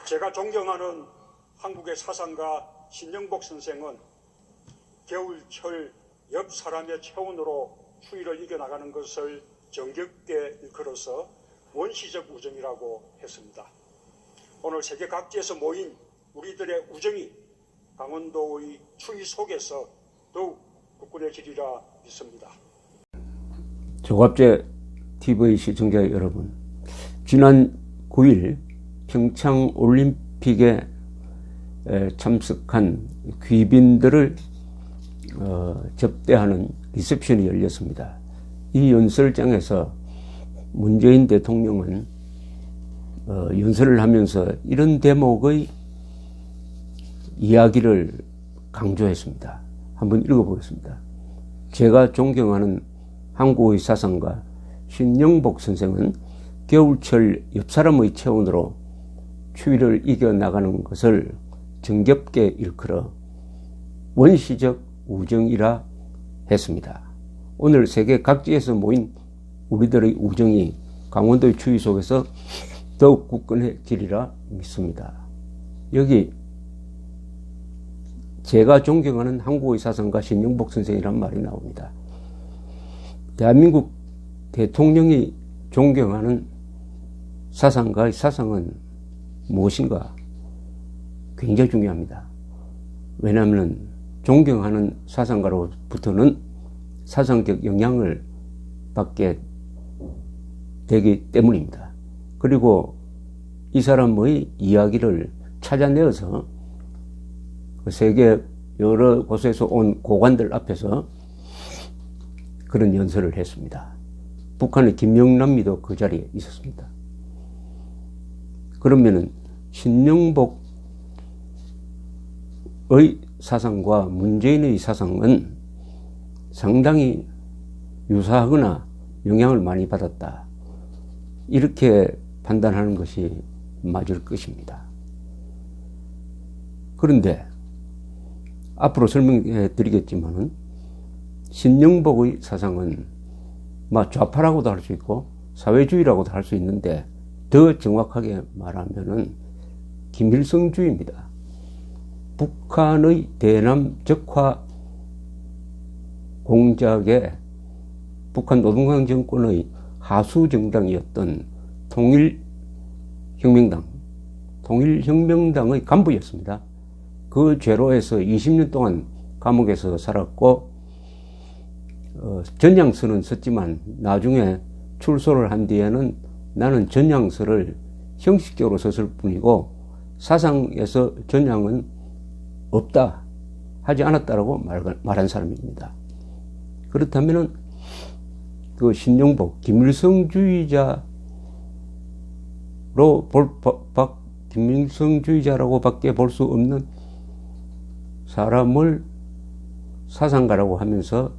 제가 존경하는 한국의 사상가 신영복 선생은 겨울철 옆 사람의 체온으로 추위를 이겨나가는 것을 정겹게 일컬어서 원시적 우정이라고 했습니다. 오늘 세계 각지에서 모인 우리들의 우정이 강원도의 추위 속에서 더욱 굳건해지리라 믿습니다. 조갑제 TV 시청자 여러분, 지난 9일 평창 올림픽에 참석한 귀빈들을 접대하는 리셉션이 열렸습니다. 이 연설장에서 문재인 대통령은 연설을 하면서 이런 대목의 이야기를 강조했습니다. 한번 읽어보겠습니다. 제가 존경하는 한국의 사상가 신영복 선생은 겨울철 옆 사람의 체온으로 추위를 이겨나가는 것을 정겹게 일컬어 원시적 우정이라 했습니다. 오늘 세계 각지에서 모인 우리들의 우정이 강원도의 추위 속에서 더욱 굳건해지리라 믿습니다. 여기 제가 존경하는 한국의 사상가 신영복 선생이란 말이 나옵니다. 대한민국 대통령이 존경하는 사상가의 사상은 무엇인가? 굉장히 중요합니다. 왜냐하면 존경하는 사상가로부터는 사상적 영향을 받게 되기 때문입니다. 그리고 이 사람의 이야기를 찾아내어서 세계 여러 곳에서 온 고관들 앞에서 그런 연설을 했습니다. 북한의 김영남미도 그 자리에 있었습니다. 그러면은 신영복의 사상과 문재인의 사상은 상당히 유사하거나 영향을 많이 받았다, 이렇게 판단하는 것이 맞을 것입니다. 그런데 앞으로 설명해 드리겠지만은 신영복의 사상은 좌파라고도 할 수 있고 사회주의라고도 할 수 있는데 더 정확하게 말하면은 김일성주의입니다. 북한의 대남 적화 공작에 북한 노동당 정권의 하수 정당이었던 통일혁명당의 간부였습니다. 그 죄로해서 20년 동안 감옥에서 살았고 전향서는 썼지만 나중에 출소를 한 뒤에는 나는 전향서를 형식적으로 썼을 뿐이고 사상에서 전향은 없다, 하지 않았다라고 말한 사람입니다. 그렇다면은 그 신영복 김일성주의자라고 밖에 볼 수 없는 사람을 사상가라고 하면서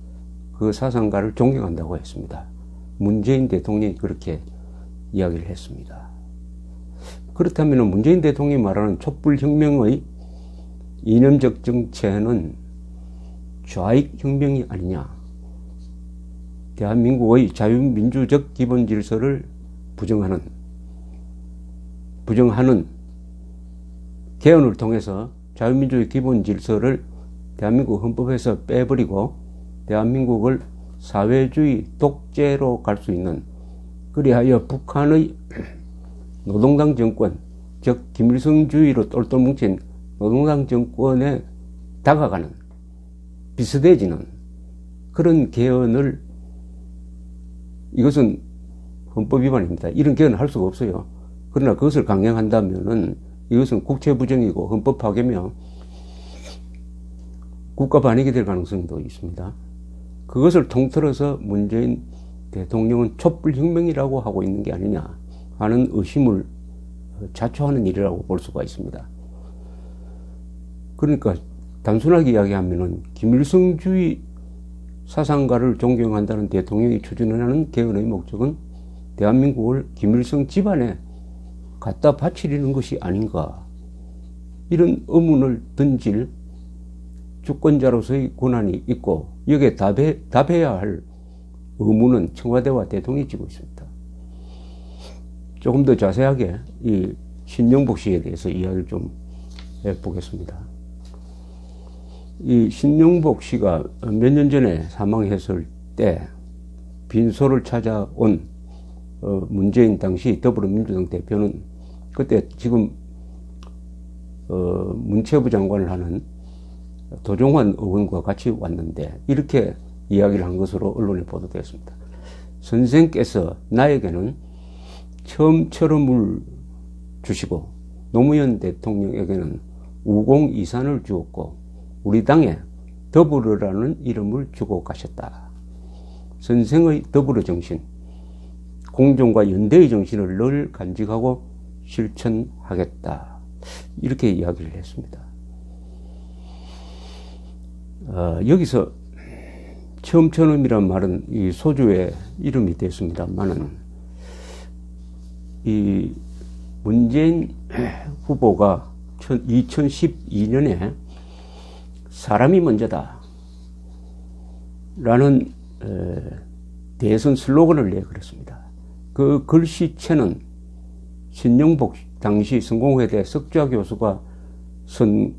그 사상가를 존경한다고 했습니다. 문재인 대통령이 그렇게 이야기를 했습니다. 그렇다면 문재인 대통령이 말하는 촛불혁명의 이념적 정체는 좌익혁명이 아니냐, 대한민국의 자유민주적 기본질서를 부정하는 개헌을 통해서 자유민주의 기본질서를 대한민국 헌법에서 빼버리고 대한민국을 사회주의 독재로 갈 수 있는, 그리하여 북한의 노동당 정권, 즉 김일성주의로 똘똘 뭉친 노동당 정권에 다가가는, 비슷해지는 그런 개헌을, 이것은 헌법 위반입니다. 이런 개헌을 할 수가 없어요. 그러나 그것을 강행한다면은 이것은 국채부정이고 헌법 파괴며 국가 반익이 될 가능성도 있습니다. 그것을 통틀어서 문재인 대통령은 촛불혁명이라고 하고 있는 게 아니냐 하는 의심을 자초하는 일이라고 볼 수가 있습니다. 그러니까 단순하게 이야기하면은 김일성주의 사상가를 존경한다는 대통령이 추진하는 개헌의 목적은 대한민국을 김일성 집안에 갖다 바치려는 것이 아닌가, 이런 의문을 던질 주권자로서의 권한이 있고 여기에 답해야 할 의무는 청와대와 대통령이 지고 있습니다. 조금 더 자세하게 이 신영복 씨에 대해서 이야기를 좀 해보겠습니다. 이 신영복 씨가 몇 년 전에 사망했을 때 빈소를 찾아온 문재인 당시 더불어민주당 대표는 그때 지금 문체부 장관을 하는 도종환 의원과 같이 왔는데 이렇게 이야기를 한 것으로 언론에 보도되었습니다. 선생께서 나에게는 처음처럼을 주시고 노무현 대통령에게는 우공이산을 주었고 우리 당에 더불어라는 이름을 주고 가셨다. 선생의 더불어 정신, 공존과 연대의 정신을 늘 간직하고 실천하겠다. 이렇게 이야기를 했습니다. 여기서 처음처럼이란 말은 이 소주의 이름이 됐습니다만은 이 문재인 후보가 2012년에 사람이 먼저다 라는 대선 슬로건을 내걸었습니다. 그 글씨체는 신영복 당시 성공회대 석좌 교수가 쓴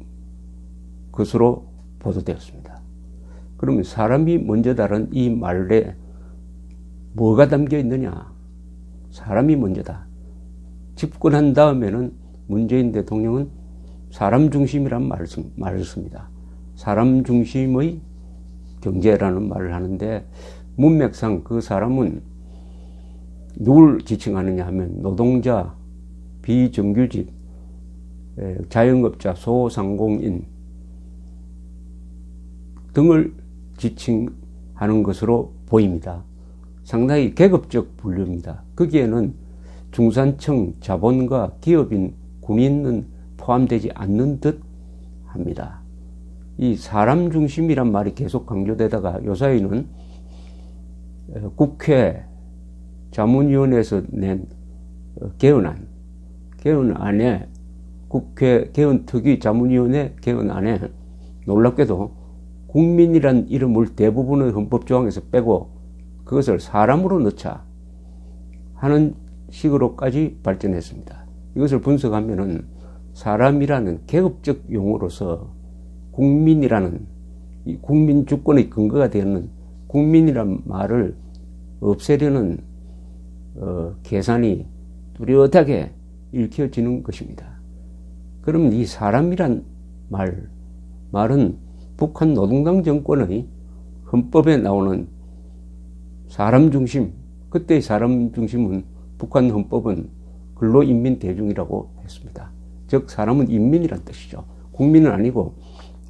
것으로 보도되었습니다. 그러면 사람이 먼저다라는 이 말에 뭐가 담겨 있느냐? 사람이 먼저다. 집권한 다음에는 문재인 대통령은 사람 중심이란 말을 씁니다. 사람 중심의 경제라는 말을 하는데 문맥상 그 사람은 누굴 지칭하느냐 하면 노동자, 비정규직, 자영업자, 소상공인 등을 지칭하는 것으로 보입니다. 상당히 계급적 분류입니다. 거기에는 중산층, 자본가, 기업인, 군인은 포함되지 않는 듯 합니다. 이 사람 중심이란 말이 계속 강조되다가 요사이는 국회 자문위원회에서 낸 개헌안에 국회 개헌특위 자문위원회 개헌안에 놀랍게도 국민이란 이름을 대부분의 헌법조항에서 빼고 그것을 사람으로 넣자 하는 식으로까지 발전했습니다. 이것을 분석하면은 사람이라는 계급적 용어로서 국민이라는 이 국민 주권의 근거가 되는 국민이란 말을 없애려는 계산이 뚜렷하게 읽혀지는 것입니다. 그러면 이 사람이란 말은 북한 노동당 정권의 헌법에 나오는 사람 중심, 그때의 사람 중심은 북한 헌법은 근로인민대중이라고 했습니다. 즉 사람은 인민이란 뜻이죠. 국민은 아니고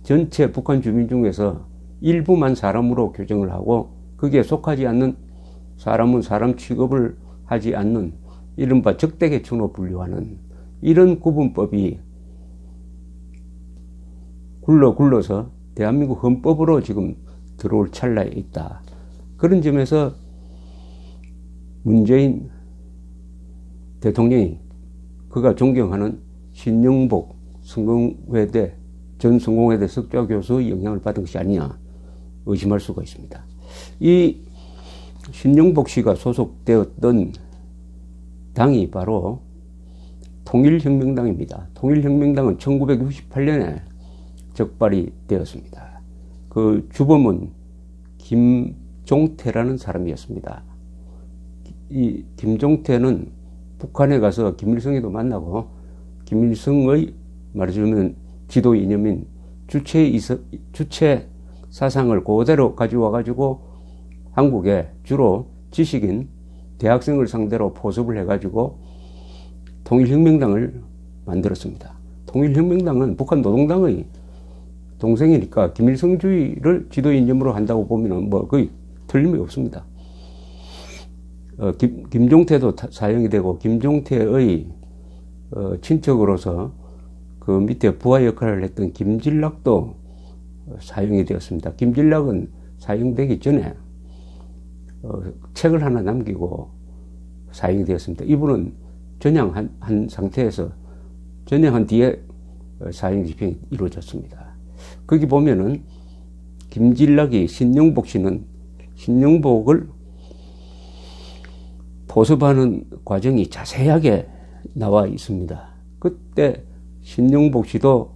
전체 북한 주민 중에서 일부만 사람으로 규정을 하고 거기에 속하지 않는 사람은 사람 취급을 하지 않는 이른바 적대계층으로 분류하는 이런 구분법이 굴러서 대한민국 헌법으로 지금 들어올 찰나에 있다. 그런 점에서 문재인 대통령이 그가 존경하는 신영복 성공회대 전 성공회대 석좌 교수의 영향을 받은 것이 아니냐 의심할 수가 있습니다. 이 신영복 씨가 소속되었던 당이 바로 통일혁명당입니다. 통일혁명당은 1968년에 적발이 되었습니다. 그 주범은 김종태라는 사람이었습니다. 이 김종태는 북한에 가서 김일성이도 만나고 김일성의 말하자면 지도 이념인 주체 사상을 그대로 가져와 가지고 한국에 주로 지식인 대학생을 상대로 포섭을 해가지고 통일혁명당을 만들었습니다. 통일혁명당은 북한 노동당의 동생이니까 김일성주의를 지도 이념으로 한다고 보면 뭐 거의 틀림이 없습니다. 김종태도 사용이 되고 김종태의 친척으로서 그 밑에 부하 역할을 했던 김진락도 사용이 되었습니다. 김진락은 사용되기 전에 책을 하나 남기고 사용이 되었습니다. 이분은 전향한 상태에서 전향한 뒤에 사형 집행이 이루어졌습니다. 거기 보면은 김진락이 신영복 씨는 신영복을 포섭하는 과정이 자세하게 나와 있습니다. 그때 신영복 씨도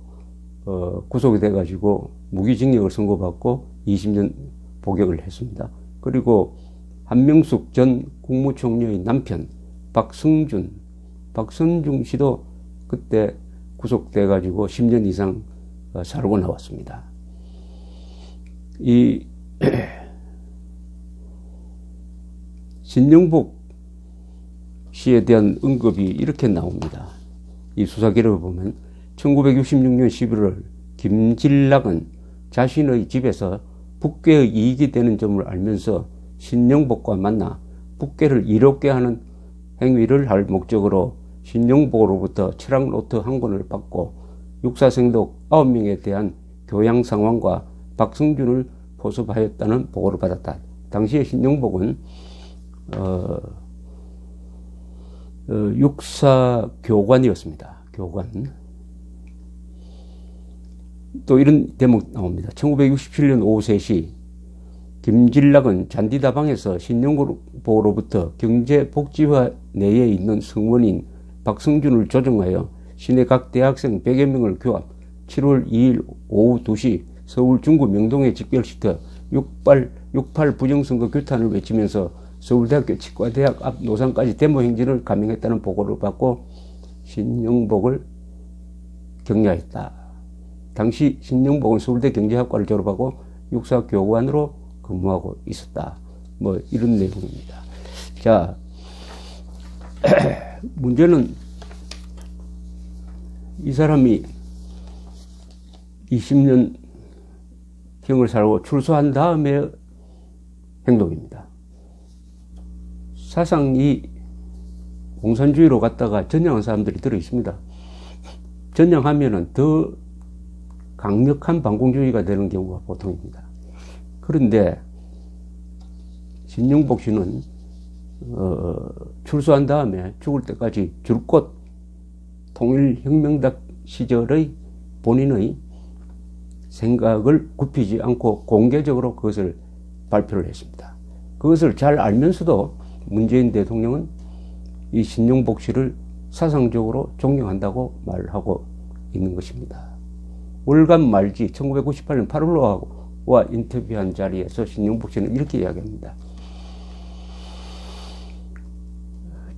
구속이 돼가지고 무기징역을 선고받고 20년 복역을 했습니다. 그리고 한명숙 전 국무총리의 남편 박성준 씨도 그때 구속돼가지고 10년 이상 살고 나왔습니다. 이 신영복 씨에 대한 언급이 이렇게 나옵니다. 이 수사기록을 보면 1966년 11월 김진락은 자신의 집에서 북괴의 이익이 되는 점을 알면서 신영복과 만나 북괴를 이롭게 하는 행위를 할 목적으로 신영복으로부터 철학 노트 한 권을 받고 육사생독 9명에 대한 교양 상황과 박성준을 포섭하였다는 보고를 받았다. 당시에 신영복은 육사교관이었습니다. 교관. 또 이런 대목 나옵니다. 1967년 오후 3시 김진락은 잔디다방에서 신영복으로부터 경제복지화 내에 있는 성원인 박성준을 조정하여 시내 각 대학생 100여 명을 교합 7월 2일 오후 2시 서울 중구 명동에 집결시켜 6.8 부정선거 규탄을 외치면서 서울대학교 치과대학 앞 노상까지 데모 행진을 감행했다는 보고를 받고 신영복을 격려했다. 당시 신영복은 서울대 경제학과를 졸업하고 육사교관으로 근무하고 있었다. 뭐 이런 내용입니다. 자, 문제는 이 사람이 20년 형을 살고 출소한 다음에 행동입니다. 사상이 공산주의로 갔다가 전향한 사람들이 들어있습니다. 전향하면은 더 강력한 반공주의가 되는 경우가 보통입니다. 그런데 신영복 씨는 출소한 다음에 죽을 때까지 줄곧 통일혁명당 시절의 본인의 생각을 굽히지 않고 공개적으로 그것을 발표를 했습니다. 그것을 잘 알면서도 문재인 대통령은 이 신영복 씨를 사상적으로 존경한다고 말하고 있는 것입니다. 월간 말지 1998년 8월호와 인터뷰한 자리에서 신영복 씨는 이렇게 이야기합니다.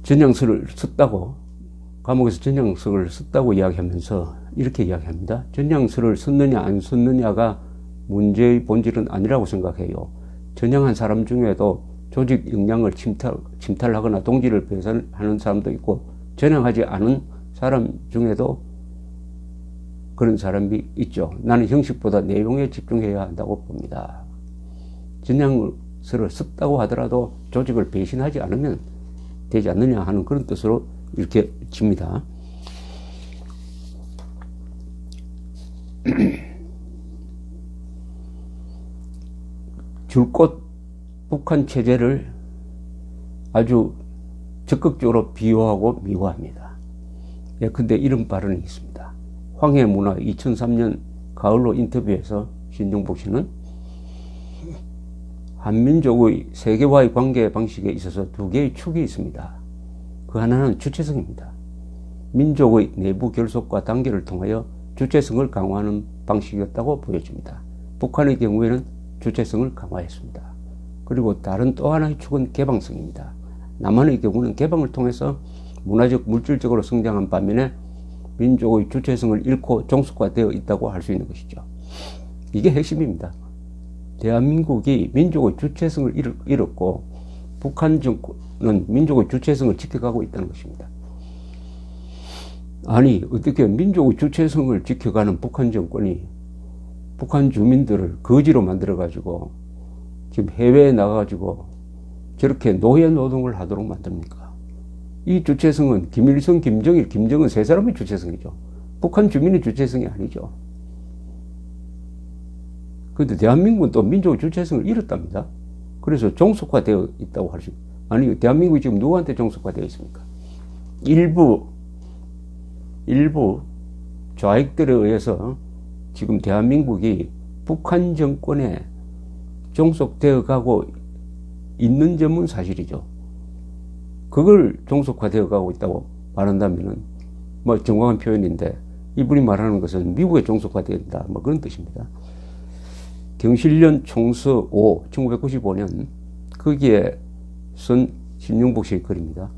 전향서를 썼다고, 감옥에서 전향서를 썼다고 이야기하면서 이렇게 이야기합니다. 전향서를 썼느냐 안 썼느냐가 문제의 본질은 아니라고 생각해요. 전향한 사람 중에도 조직 역량을 침탈하거나 동지를 배신하는 사람도 있고 전향하지 않은 사람 중에도 그런 사람이 있죠. 나는 형식보다 내용에 집중해야 한다고 봅니다. 전향서를 썼다고 하더라도 조직을 배신하지 않으면 되지 않느냐 하는 그런 뜻으로 이렇게 칩니다. 줄곧 북한 체제를 아주 적극적으로 비호하고 미화합니다. 예컨대 이런 발언이 있습니다. 황해문화 2003년 가을로 인터뷰에서 신영복 씨는 한민족의 세계와의 관계 방식에 있어서 두 개의 축이 있습니다. 그 하나는 주체성입니다. 민족의 내부 결속과 단계를 통하여 주체성을 강화하는 방식이었다고 보여집니다. 북한의 경우에는 주체성을 강화했습니다. 그리고 다른 또 하나의 축은 개방성입니다. 남한의 경우는 개방을 통해서 문화적, 물질적으로 성장한 반면에 민족의 주체성을 잃고 종속화되어 있다고 할 수 있는 것이죠. 이게 핵심입니다. 대한민국이 민족의 주체성을 잃었고 북한 정권은 민족의 주체성을 지켜가고 있다는 것입니다. 아니, 어떻게 민족의 주체성을 지켜가는 북한 정권이 북한 주민들을 거지로 만들어가지고 지금 해외에 나가가지고 저렇게 노예 노동을 하도록 만듭니까? 이 주체성은 김일성, 김정일, 김정은 세 사람의 주체성이죠. 북한 주민의 주체성이 아니죠. 그런데 대한민국은 또 민족의 주체성을 잃었답니다. 그래서 종속화되어 있다고 할 수 있습니다. 아니, 대한민국이 지금 누구한테 종속화되어 있습니까? 일부 좌익들에 의해서 지금 대한민국이 북한 정권에 종속되어 가고 있는 점은 사실이죠. 그걸 종속화되어 가고 있다고 말한다면은 뭐 정확한 표현인데 이분이 말하는 것은 미국에 종속화된다 뭐 그런 뜻입니다. 경실련 총서 5 1995년 거기에 쓴 신용복 씨의 글입니다.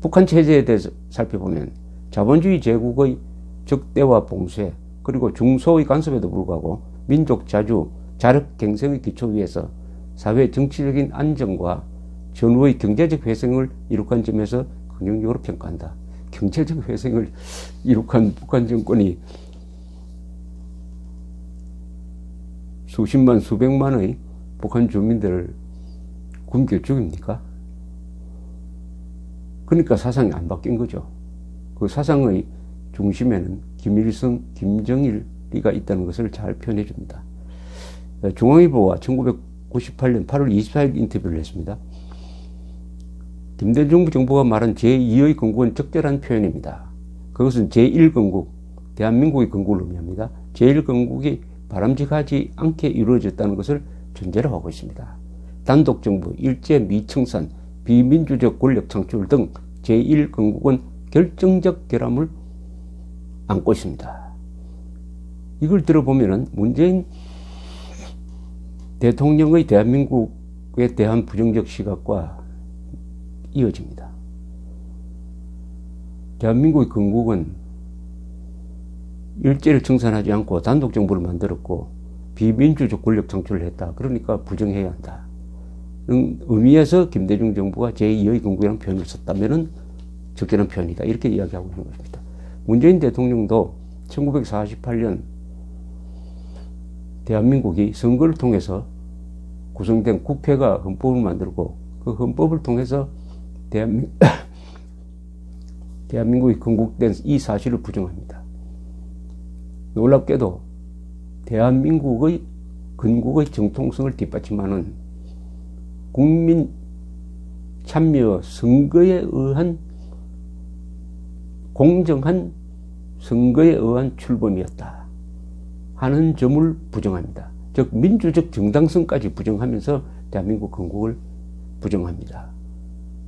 북한 체제에 대해서 살펴보면 자본주의 제국의 적대와 봉쇄 그리고 중소의 간섭에도 불구하고 민족 자주 자력 갱생의 기초 위에서 사회 정치적인 안정과 전후의 경제적 회생을 이룩한 점에서 긍정적으로 평가한다. 경제적 회생을 이룩한 북한 정권이 수십만 수백만의 북한 주민들을 굶겨 죽입니까? 그러니까 사상이 안 바뀐 거죠. 그 사상의 중심에는 김일성, 김정일이가 있다는 것을 잘 표현해 줍니다. 중앙일보와 1998년 8월 24일 인터뷰를 했습니다. 김대중 정부가 말한 제2의 건국은 적절한 표현입니다. 그것은 제1건국, 대한민국의 건국을 의미합니다. 제1건국이 바람직하지 않게 이루어졌다는 것을 전제로 하고 있습니다. 단독정부, 일제 미청산, 비민주적 권력 창출 등 제1건국은 결정적 결함을 안고 있습니다. 이걸 들어보면 문재인 대통령의 대한민국에 대한 부정적 시각과 이어집니다. 대한민국의 건국은 일제를 청산하지 않고 단독정부를 만들었고 비민주적 권력 창출을 했다. 그러니까 부정해야 한다. 의미에서 김대중 정부가 제2의 건국이라는 표현을 썼다면 적절한 표현이다. 이렇게 이야기하고 있는 것입니다. 문재인 대통령도 1948년 대한민국이 선거를 통해서 구성된 국회가 헌법을 만들고 그 헌법을 통해서 대한민국이 건국된 이 사실을 부정합니다. 놀랍게도 대한민국의 건국의 정통성을 뒷받침하는 국민 참여 선거에 의한 공정한 선거에 의한 출범이었다 하는 점을 부정합니다. 즉 민주적 정당성까지 부정하면서 대한민국 건국을 부정합니다.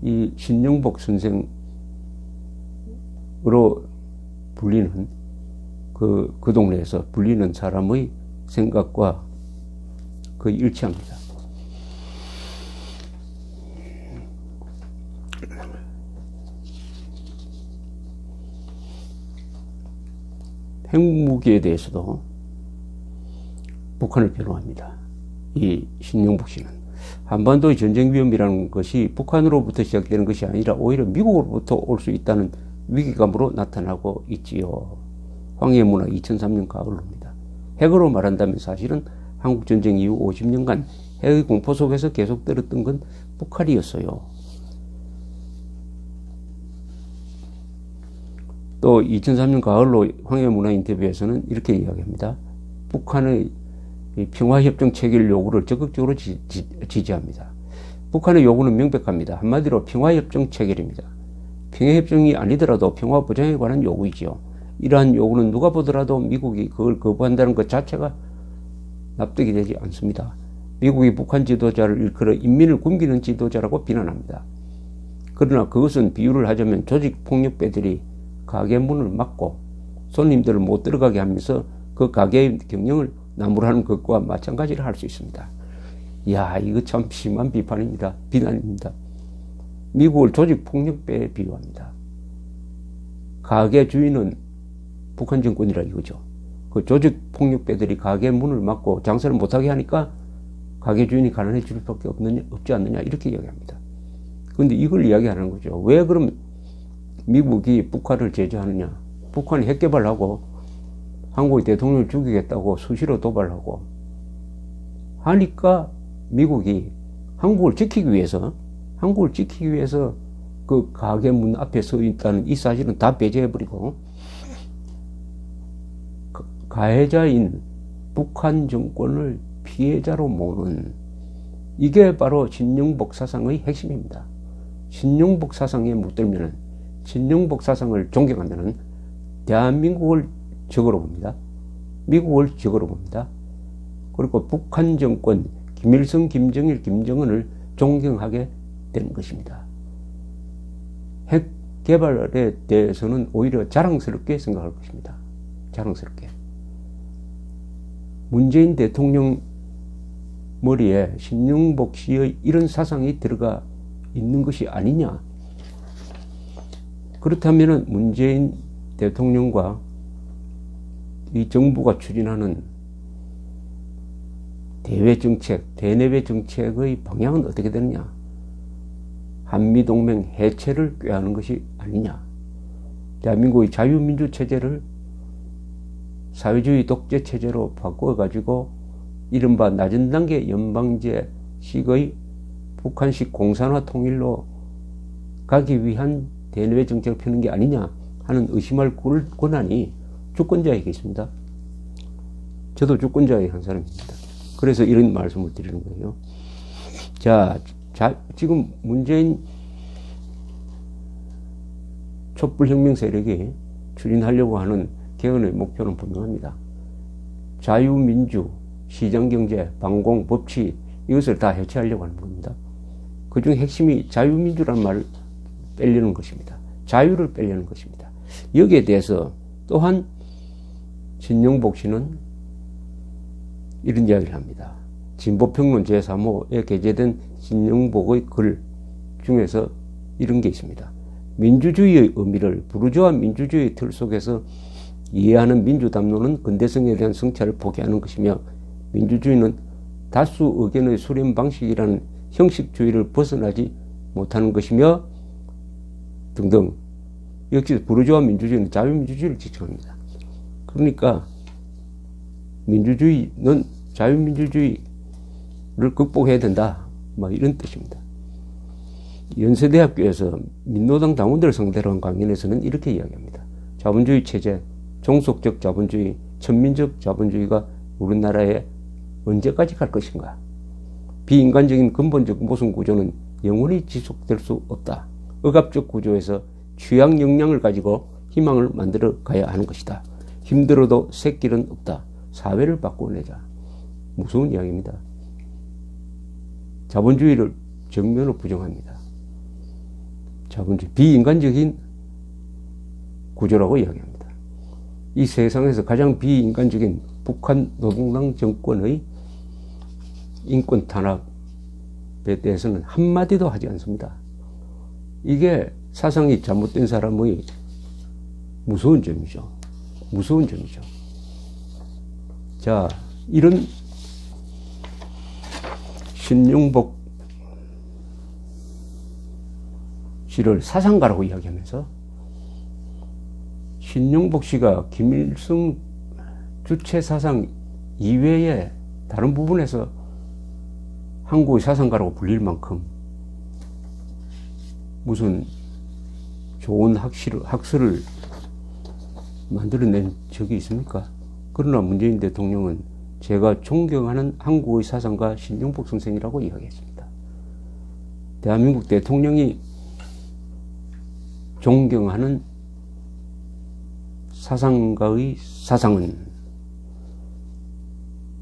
이 신영복 선생으로 불리는 그 동네에서 불리는 사람의 생각과 거의 일치합니다. 핵무기에 대해서도 북한을 변호합니다. 이 신영복 씨는 한반도의 전쟁 위험이라는 것이 북한으로부터 시작되는 것이 아니라 오히려 미국으로부터 올 수 있다는 위기감으로 나타나고 있지요. 황해문화 2003년 가을로입니다. 핵으로 말한다면 사실은 한국전쟁 이후 50년간 핵의 공포 속에서 계속 들었던 건 북한이었어요. 또 2003년 가을로 황해문화 인터뷰에서는 이렇게 이야기합니다. 북한의 평화협정 체결 요구를 적극적으로 지지합니다. 북한의 요구는 명백합니다. 한마디로 평화협정 체결입니다. 평화협정이 아니더라도 평화 보장에 관한 요구이지요. 이러한 요구는 누가 보더라도 미국이 그걸 거부한다는 것 자체가 납득이 되지 않습니다. 미국이 북한 지도자를 일컬어 인민을 굶기는 지도자라고 비난합니다. 그러나 그것은 비유를 하자면 조직폭력배들이 가게 문을 막고 손님들을 못 들어가게 하면서 그 가게의 경영을 나무라는 것과 마찬가지를 할 수 있습니다. 이야, 이거 참 심한 비판입니다. 비난입니다. 미국을 조직폭력배에 비유합니다. 가게 주인은 북한 정권이라 이거죠. 그 조직폭력배들이 가게 문을 막고 장사를 못하게 하니까 가게 주인이 가난해질 수밖에 없지 않느냐 이렇게 이야기합니다. 그런데 이걸 이야기하는 거죠. 왜 그럼 미국이 북한을 제재하느냐. 북한이 핵개발하고 한국의 대통령을 죽이겠다고 수시로 도발하고 하니까 미국이 한국을 지키기 위해서 그 가게 문 앞에 서 있다는 이 사실은 다 배제해버리고 가해자인 북한 정권을 피해자로 모는 이게 바로 신영복 사상의 핵심입니다. 신영복 사상에 묻들면은 신영복 사상을 존경하면은 대한민국을 적으로 봅니다. 미국을 적으로 봅니다. 그리고 북한 정권 김일성, 김정일, 김정은을 존경하게 되는 것입니다. 핵 개발에 대해서는 오히려 자랑스럽게 생각할 것입니다. 자랑스럽게. 문재인 대통령 머리에 신영복 씨의 이런 사상이 들어가 있는 것이 아니냐. 그렇다면 문재인 대통령과 이 정부가 추진하는 대외 정책, 대내외 정책의 방향은 어떻게 되느냐? 한미동맹 해체를 꾀하는 것이 아니냐? 대한민국의 자유민주 체제를 사회주의 독재 체제로 바꿔가지고 이른바 낮은 단계 연방제식의 북한식 공산화 통일로 가기 위한 대내외 정책을 펴는 게 아니냐 하는 의심할 권한이 주권자에게 있습니다. 저도 주권자의 한 사람입니다. 그래서 이런 말씀을 드리는 거예요. 지금 문재인 촛불혁명 세력이 추진하려고 하는 개헌의 목표는 분명합니다. 자유민주, 시장경제, 방공, 법치 이것을 다 해체하려고 하는 겁니다. 그중 핵심이 자유민주라는 말을 빼려는 것입니다. 자유를 빼려는 것입니다. 여기에 대해서 또한 신영복 씨는 이런 이야기를 합니다. 진보평론 제3호에 게재된 신영복의 글 중에서 이런 게 있습니다. 민주주의의 의미를 부르주아 민주주의의 틀 속에서 이해하는 민주담론은 근대성에 대한 성찰을 포기하는 것이며 민주주의는 다수 의견의 수렴 방식이라는 형식주의를 벗어나지 못하는 것이며 등등. 역시 부르주아 민주주의는 자유민주주의를 지칭합니다. 그러니까 민주주의는 자유민주주의를 극복해야 된다. 이런 뜻입니다. 연세대학교에서 민노당 당원들 상대로 한 강연에서는 이렇게 이야기합니다. 자본주의 체제, 종속적 자본주의, 천민적 자본주의가 우리나라에 언제까지 갈 것인가? 비인간적인 근본적 모순 구조는 영원히 지속될 수 없다. 억압적 구조에서 취약 역량을 가지고 희망을 만들어 가야 하는 것이다. 힘들어도 쇳길은 없다. 사회를 바꿔내자. 무서운 이야기입니다. 자본주의를 정면으로 부정합니다. 자본주의, 비인간적인 구조라고 이야기합니다. 이 세상에서 가장 비인간적인 북한 노동당 정권의 인권 탄압에 대해서는 한마디도 하지 않습니다. 이게 사상이 잘못된 사람의 무서운 점이죠. 무서운 점이죠. 자, 이런 신영복 씨를 사상가라고 이야기하면서 신영복 씨가 김일성 주체 사상 이외에 다른 부분에서 한국의 사상가라고 불릴 만큼 무슨 좋은 학설을 만들어낸 적이 있습니까? 그러나 문재인 대통령은 제가 존경하는 한국의 사상가 신영복 선생이라고 이야기했습니다. 대한민국 대통령이 존경하는 사상가의 사상은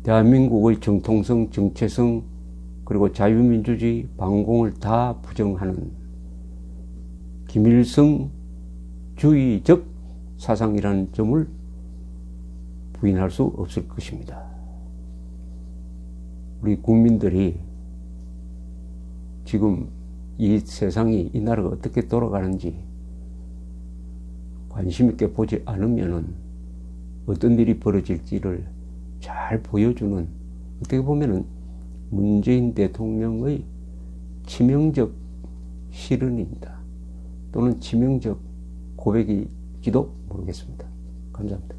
대한민국의 정통성, 정체성, 그리고 자유민주주의, 방공을 다 부정하는 김일성주의적 사상이라는 점을 부인할 수 없을 것입니다. 우리 국민들이 지금 이 세상이, 이 나라가 어떻게 돌아가는지 관심 있게 보지 않으면은 어떤 일이 벌어질지를 잘 보여주는, 어떻게 보면은 문재인 대통령의 치명적 실언입니다. 또는 치명적 고백일지도 모르겠습니다. 감사합니다.